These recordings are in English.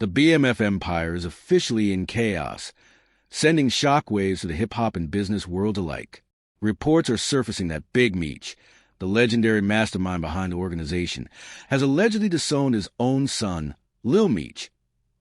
The BMF empire is officially in chaos, sending shockwaves to the hip-hop and business world alike. Reports are surfacing that Big Meech, the legendary mastermind behind the organization, has allegedly disowned his own son, Lil Meech,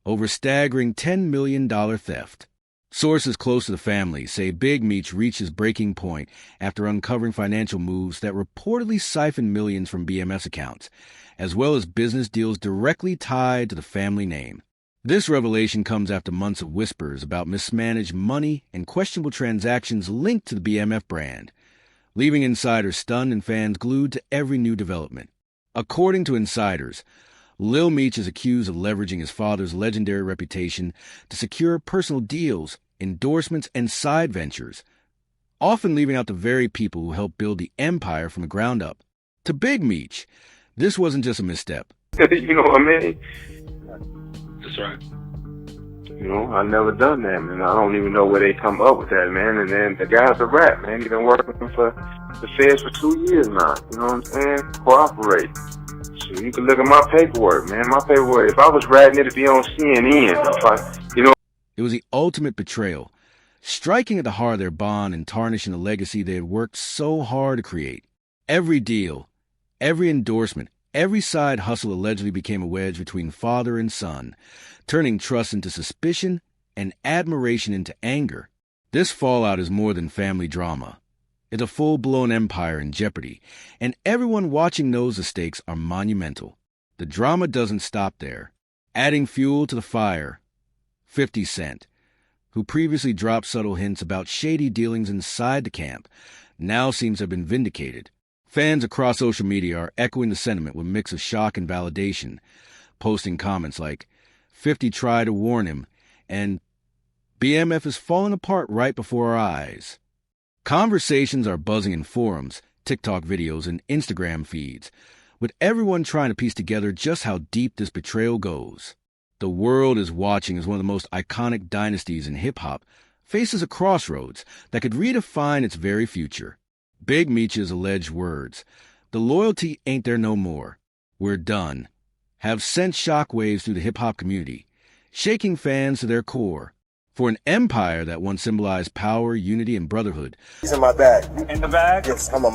over staggering $10 million theft. Sources close to the family say Big Meech reached his breaking point after uncovering financial moves that reportedly siphoned millions from BMF's accounts, as well as business deals directly tied to the family name. This revelation comes after months of whispers about mismanaged money and questionable transactions linked to the BMF brand, leaving insiders stunned and fans glued to every new development. According to insiders, Lil Meech is accused of leveraging his father's legendary reputation to secure personal deals, endorsements, and side ventures, often leaving out the very people who helped build the empire from the ground up. To Big Meech, this wasn't just a misstep. You know what I mean? That's right. You know, I never done that, man. I don't even know where they come up with that, man. And then the guy's a rat, man. He's been working for the feds for 2 years now. You know what I'm saying? Cooperate. So you can look at my paperwork, man. My paperwork. If I was ratting it'd be on CNN. It was the ultimate betrayal, striking at the heart of their bond and tarnishing the legacy they had worked so hard to create. Every deal, every endorsement, every side hustle allegedly became a wedge between father and son, turning trust into suspicion and admiration into anger. This fallout is more than family drama. It's a full-blown empire in jeopardy, and everyone watching knows the stakes are monumental. The drama doesn't stop there. Adding fuel to the fire, 50 Cent, who previously dropped subtle hints about shady dealings inside the camp, now seems to have been vindicated. Fans across social media are echoing the sentiment with a mix of shock and validation, posting comments like, 50 tried to warn him, and BMF is falling apart right before our eyes. Conversations are buzzing in forums, TikTok videos, and Instagram feeds, with everyone trying to piece together just how deep this betrayal goes. The world is watching as one of the most iconic dynasties in hip-hop faces a crossroads that could redefine its very future. Big Meech's alleged words, "The loyalty ain't there no more. We're done," have sent shockwaves through the hip-hop community, shaking fans to their core. For an empire that once symbolized power, unity, and brotherhood. He's in my bag. In the bag? Yes, I'm a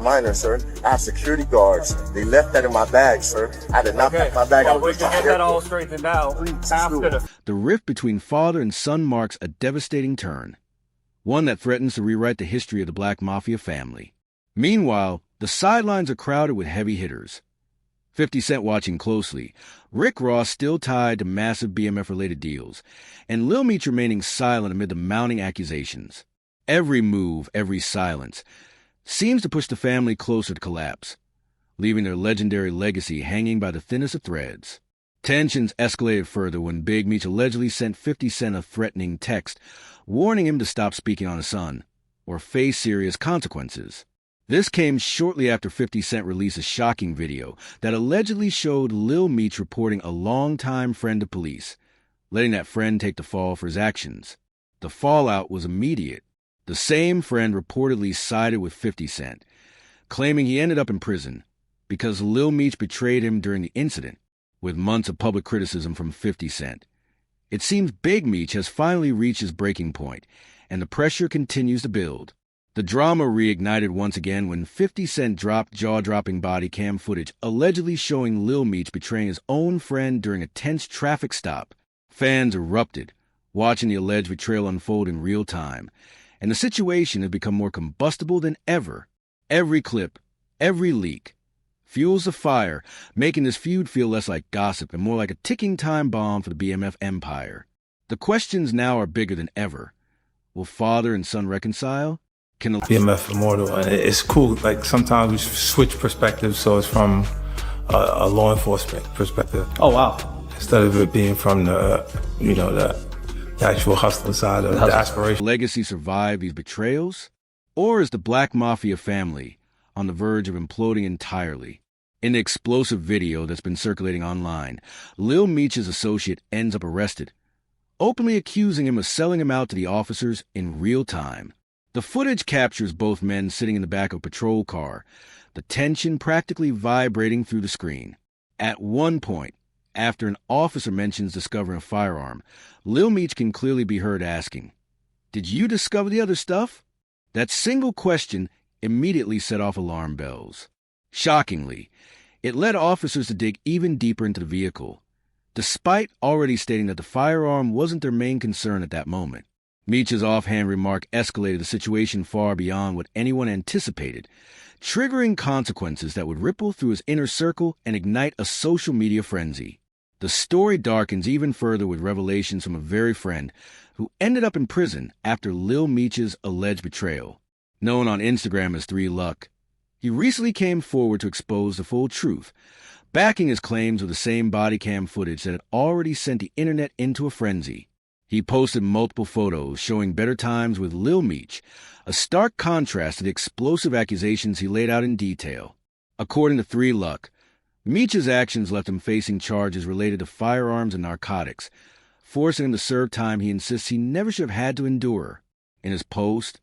minor, sir. I have security guards. They left that in my bag, sir. I did not pack my bag. Well, we can get that all straightened out after The rift between father and son marks a devastating turn, one that threatens to rewrite the history of the Black Mafia family. Meanwhile, the sidelines are crowded with heavy hitters. 50 Cent watching closely, Rick Ross still tied to massive BMF-related deals, and Lil Meech remaining silent amid the mounting accusations. Every move, every silence, seems to push the family closer to collapse, leaving their legendary legacy hanging by the thinnest of threads. Tensions escalated further when Big Meech allegedly sent 50 Cent a threatening text, warning him to stop speaking on his son, or face serious consequences. This came shortly after 50 Cent released a shocking video that allegedly showed Lil Meech reporting a longtime friend to police, letting that friend take the fall for his actions. The fallout was immediate. The same friend reportedly sided with 50 Cent, claiming he ended up in prison because Lil Meech betrayed him during the incident, with months of public criticism from 50 Cent. It seems Big Meech has finally reached his breaking point, and the pressure continues to build. The drama reignited once again when 50 Cent dropped jaw-dropping body cam footage allegedly showing Lil Meech betraying his own friend during a tense traffic stop. Fans erupted, watching the alleged betrayal unfold in real time, and the situation has become more combustible than ever. Every clip, every leak, fuels the fire, making this feud feel less like gossip and more like a ticking time bomb for the BMF empire. The questions now are bigger than ever. Will father and son reconcile? Can BMF Immortal, and it's cool. Like sometimes we switch perspectives, so it's from a law enforcement perspective. Oh wow! Instead of it being from the actual hustling side of the aspiration. Legacy survive these betrayals, or is the Black Mafia family on the verge of imploding entirely? In the explosive video that's been circulating online, Lil Meech's associate ends up arrested, openly accusing him of selling him out to the officers in real time. The footage captures both men sitting in the back of a patrol car, the tension practically vibrating through the screen. At one point, After an officer mentions discovering a firearm, Lil Meech can clearly be heard asking, "Did you discover the other stuff?" That single question immediately set off alarm bells. Shockingly, it led officers to dig even deeper into the vehicle, despite already stating that the firearm wasn't their main concern at that moment. Meech's offhand remark escalated the situation far beyond what anyone anticipated, triggering consequences that would ripple through his inner circle and ignite a social media frenzy. The story darkens even further with revelations from a very friend who ended up in prison after Lil Meech's alleged betrayal. Known on Instagram as 3Luck, he recently came forward to expose the full truth, backing his claims with the same body cam footage that had already sent the internet into a frenzy. He posted multiple photos showing better times with Lil Meech, a stark contrast to the explosive accusations he laid out in detail. According to 3Luck, Meech's actions left him facing charges related to firearms and narcotics, forcing him to serve time he insists he never should have had to endure. In his post,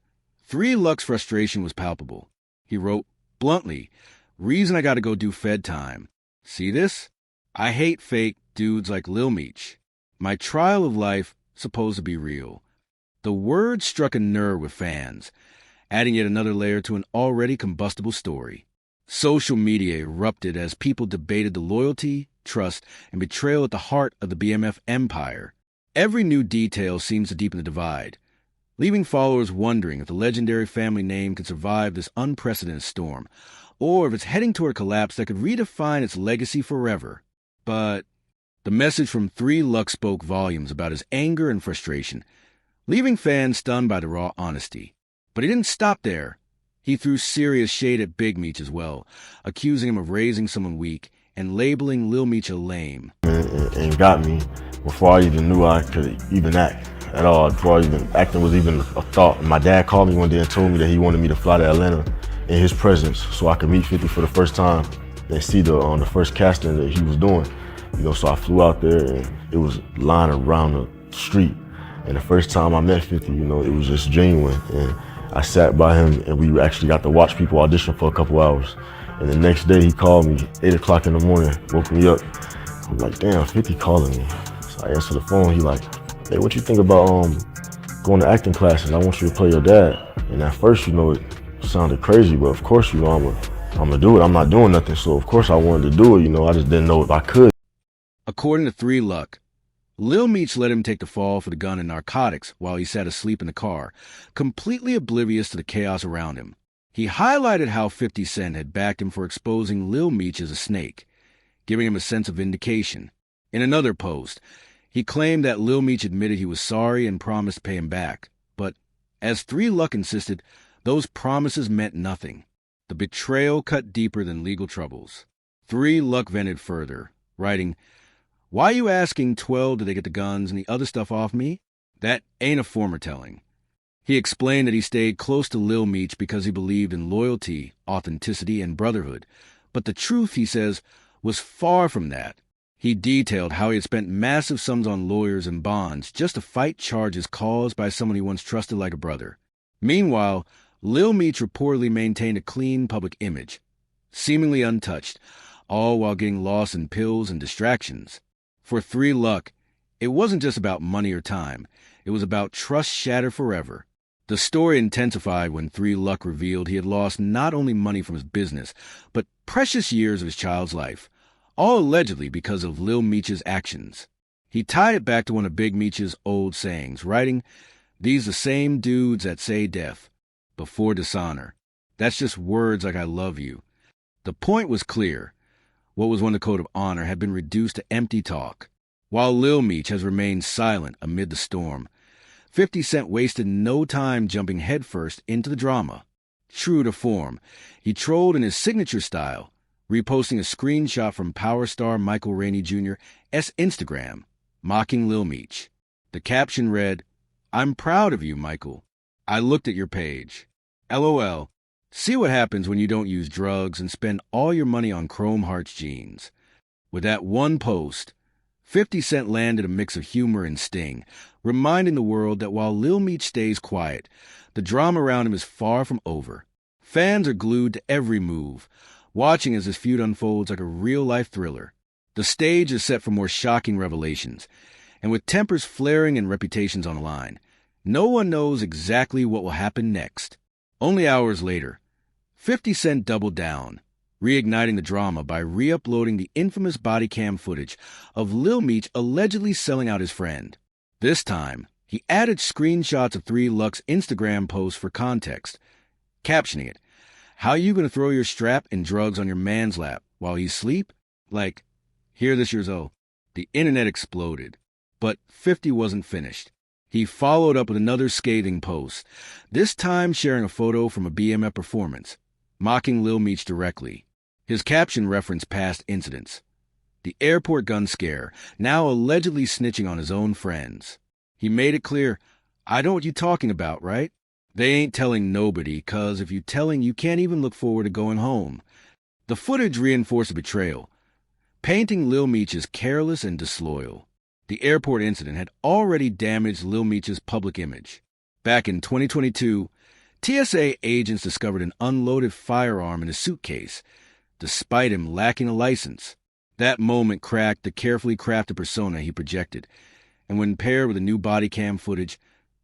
3Luck's frustration was palpable. He wrote, bluntly, "Reason I gotta go do Fed time. See this? I hate fake dudes like Lil Meech. My trial of life supposed to be real." The word struck a nerve with fans, adding yet another layer to an already combustible story. Social media erupted as people debated the loyalty, trust, and betrayal at the heart of the BMF empire. Every new detail seems to deepen the divide, leaving followers wondering if the legendary family name could survive this unprecedented storm, or if it's heading toward a collapse that could redefine its legacy forever. But the message from 3Luck spoke volumes about his anger and frustration, leaving fans stunned by the raw honesty. But he didn't stop there. He threw serious shade at Big Meech as well, accusing him of raising someone weak and labeling Lil Meech a lame. And got me before I even knew I could even act at all, before acting was even a thought. And my dad called me one day and told me that he wanted me to fly to Atlanta in his presence so I could meet 50 for the first time and see the first casting that he was doing. So I flew out there and it was lined around the street. And the first time I met 50, it was just genuine. And I sat by him and we actually got to watch people audition for a couple hours. And the next day he called me, 8 o'clock in the morning, woke me up. I'm like, damn, 50 calling me. So I answered the phone, he like, "Hey, what you think about going to acting classes? I want you to play your dad." And at first, it sounded crazy, but of course, I'm gonna do it. I'm not doing nothing, so of course I wanted to do it, I just didn't know if I could. According to 3Luck, Lil Meech let him take the fall for the gun and narcotics while he sat asleep in the car, completely oblivious to the chaos around him. He highlighted how 50 Cent had backed him for exposing Lil Meech as a snake, giving him a sense of vindication. In another post, he claimed that Lil Meech admitted he was sorry and promised to pay him back. But, as 3Luck insisted, those promises meant nothing. The betrayal cut deeper than legal troubles. 3Luck vented further, writing, "Why you asking 12 did they get the guns and the other stuff off me? That ain't a former telling." He explained that he stayed close to Lil Meech because he believed in loyalty, authenticity, and brotherhood. But the truth, he says, was far from that. He detailed how he had spent massive sums on lawyers and bonds just to fight charges caused by someone he once trusted like a brother. Meanwhile, Lil Meech reportedly maintained a clean public image, seemingly untouched, all while getting lost in pills and distractions. For 3Luck, it wasn't just about money or time. It was about trust shattered forever. The story intensified when 3Luck revealed he had lost not only money from his business, but precious years of his child's life, all allegedly because of Lil Meech's actions. He tied it back to one of Big Meech's old sayings, writing, "These the same dudes that say death, before dishonor. That's just words like I love you." The point was clear. What was one the code of honor had been reduced to empty talk. While Lil Meech has remained silent amid the storm, 50 Cent wasted no time jumping headfirst into the drama. True to form, he trolled in his signature style, reposting a screenshot from power star Michael Rainey Jr.'s Instagram, mocking Lil Meech. The caption read, "I'm proud of you, Michael. I looked at your page. LOL. See what happens when you don't use drugs and spend all your money on Chrome Hearts jeans." With that one post, 50 Cent landed a mix of humor and sting, reminding the world that while Lil Meech stays quiet, the drama around him is far from over. Fans are glued to every move, watching as this feud unfolds like a real-life thriller. The stage is set for more shocking revelations, and with tempers flaring and reputations on the line, no one knows exactly what will happen next. Only hours later, 50 Cent doubled down, reigniting the drama by re-uploading the infamous body cam footage of Lil Meech allegedly selling out his friend. This time, he added screenshots of 3 Luck's Instagram posts for context, captioning it, "How you gonna throw your strap and drugs on your man's lap while he's asleep? Like, hear this yourself." The internet exploded. But 50 wasn't finished. He followed up with another scathing post, this time sharing a photo from a BMF performance, mocking Lil Meech directly. His caption referenced past incidents. The airport gun scare, now allegedly snitching on his own friends. He made it clear, "I know what you talking about, right? They ain't telling nobody, 'cause if you telling, you can't even look forward to going home." The footage reinforced the betrayal, painting Lil Meech as careless and disloyal. The airport incident had already damaged Lil Meech's public image. Back in 2022, TSA agents discovered an unloaded firearm in his suitcase, despite him lacking a license. That moment cracked the carefully crafted persona he projected, and when paired with the new body cam footage,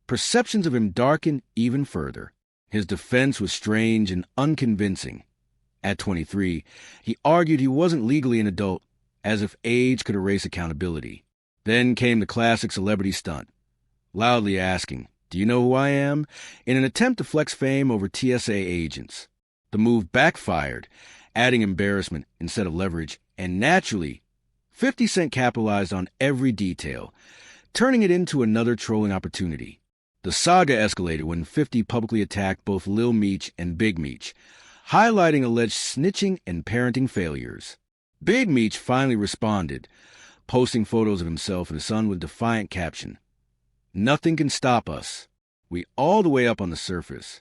perceptions of him darkened even further. His defense was strange and unconvincing. At 23, he argued he wasn't legally an adult, as if age could erase accountability. Then came the classic celebrity stunt, loudly asking, "Do you know who I am?" in an attempt to flex fame over TSA agents. The move backfired, adding embarrassment instead of leverage, and naturally, 50 Cent capitalized on every detail, turning it into another trolling opportunity. The saga escalated when 50 publicly attacked both Lil Meech and Big Meech, highlighting alleged snitching and parenting failures. Big Meech finally responded, posting photos of himself and his son with a defiant caption, "Nothing can stop us. We all the way up on the surface."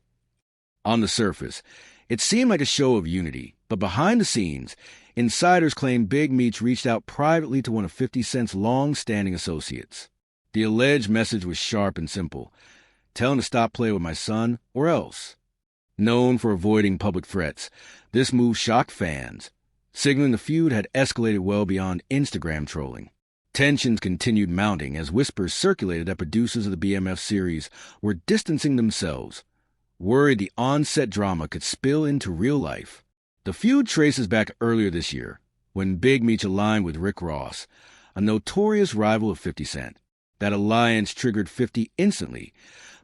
On the surface, it seemed like a show of unity, but behind the scenes, insiders claim Big Meech reached out privately to one of 50 Cent's long-standing associates. The alleged message was sharp and simple, "Tell him to stop playing with my son, or else." Known for avoiding public threats, this move shocked fans, signaling the feud had escalated well beyond Instagram trolling. Tensions continued mounting as whispers circulated that producers of the BMF series were distancing themselves, worried the on-set drama could spill into real life. The feud traces back earlier this year, when Big Meech aligned with Rick Ross, a notorious rival of 50 Cent. That alliance triggered 50 instantly,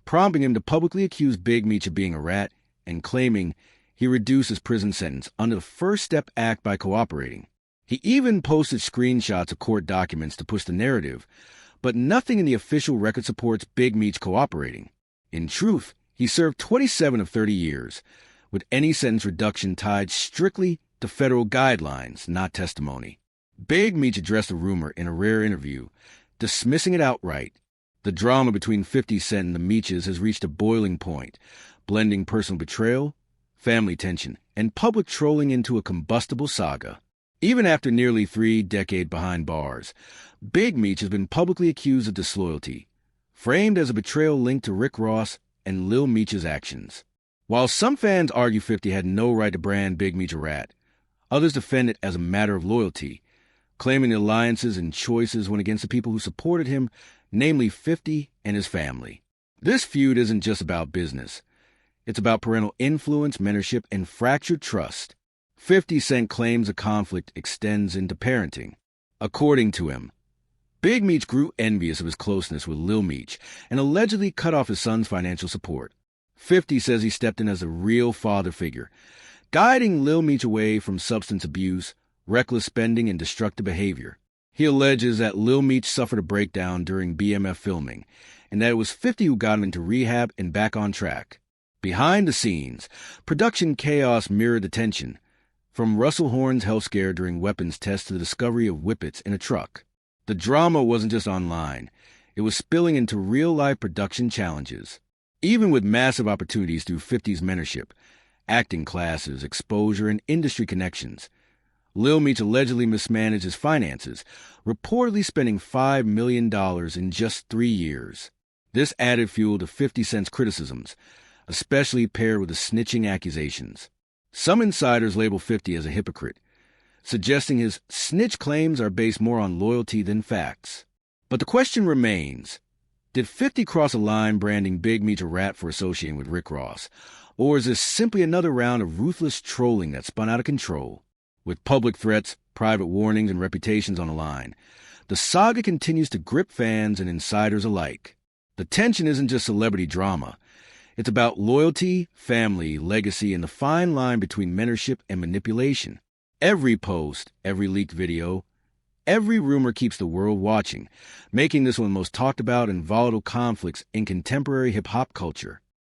prompting him to publicly accuse Big Meech of being a rat and claiming he reduced his prison sentence under the First Step Act by cooperating. He even posted screenshots of court documents to push the narrative, but nothing in the official record supports Big Meech cooperating. In truth, he served 27 of 30 years, with any sentence reduction tied strictly to federal guidelines, not testimony. Big Meech addressed the rumor in a rare interview, dismissing it outright. The drama between 50 Cent and the Meeches has reached a boiling point, blending personal betrayal, family tension, and public trolling into a combustible saga. Even after nearly 3 decades behind bars, Big Meech has been publicly accused of disloyalty, framed as a betrayal linked to Rick Ross and Lil Meech's actions. While some fans argue 50 had no right to brand Big Meech a rat, others defend it as a matter of loyalty, claiming the alliances and choices went against the people who supported him, namely 50 and his family. This feud isn't just about business. It's about parental influence, mentorship, and fractured trust. 50 Cent claims the conflict extends into parenting. According to him, Big Meech grew envious of his closeness with Lil Meech and allegedly cut off his son's financial support. 50 says he stepped in as a real father figure, guiding Lil Meech away from substance abuse, reckless spending, and destructive behavior. He alleges that Lil Meech suffered a breakdown during BMF filming, and that it was 50 who got him into rehab and back on track. Behind the scenes, production chaos mirrored the tension, from Russell Horn's health scare during weapons tests to the discovery of whippets in a truck. The drama wasn't just online, it was spilling into real-life production challenges. Even with massive opportunities through 50's mentorship, acting classes, exposure, and industry connections, Lil Meech allegedly mismanaged his finances, reportedly spending $5 million in just 3 years. This added fuel to 50 Cent's criticisms, especially paired with the snitching accusations. Some insiders label 50 as a hypocrite, suggesting his snitch claims are based more on loyalty than facts. But the question remains, did 50 cross a line branding Big Meech a rat for associating with Rick Ross? Or is this simply another round of ruthless trolling that spun out of control? With public threats, private warnings, and reputations on the line, the saga continues to grip fans and insiders alike. The tension isn't just celebrity drama. It's about loyalty, family, legacy, and the fine line between mentorship and manipulation. Every post, every leaked video, every rumor keeps the world watching, making this one of the most talked about and volatile conflicts in contemporary hip-hop culture.